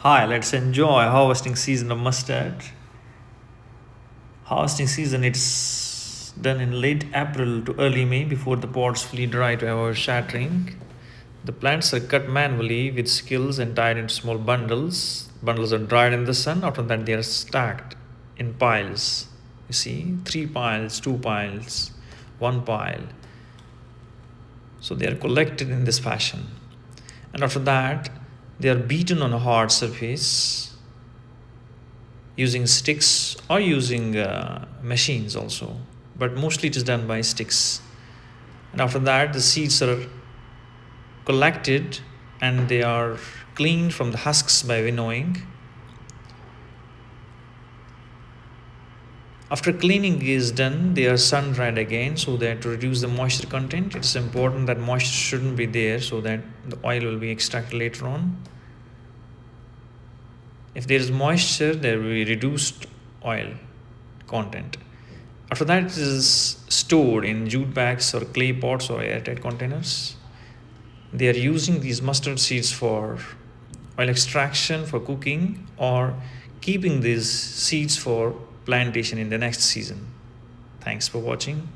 Hi, let's enjoy harvesting season of mustard. Harvesting season it's done in late April to early May before the pods fully dry to avoid shattering. The plants are cut manually with skills and tied into small bundles. Bundles are dried in the sun. After that, they are stacked in piles. You see, 3 piles, 2 piles, 1 pile. So they are collected in this fashion. And after that, they are beaten on a hard surface using sticks or using machines also, but mostly it is done by sticks. And after that, the seeds are collected and they are cleaned from the husks by winnowing. After cleaning is done, they are sun dried again so that to reduce the moisture content. It's important that moisture shouldn't be there so that the oil will be extracted later on. If there is moisture, there will be reduced oil content. After that, it is stored in jute bags or clay pots or airtight containers. They are using these mustard seeds for oil extraction, for cooking, or keeping these seeds for plantation in the next season. Thanks for watching.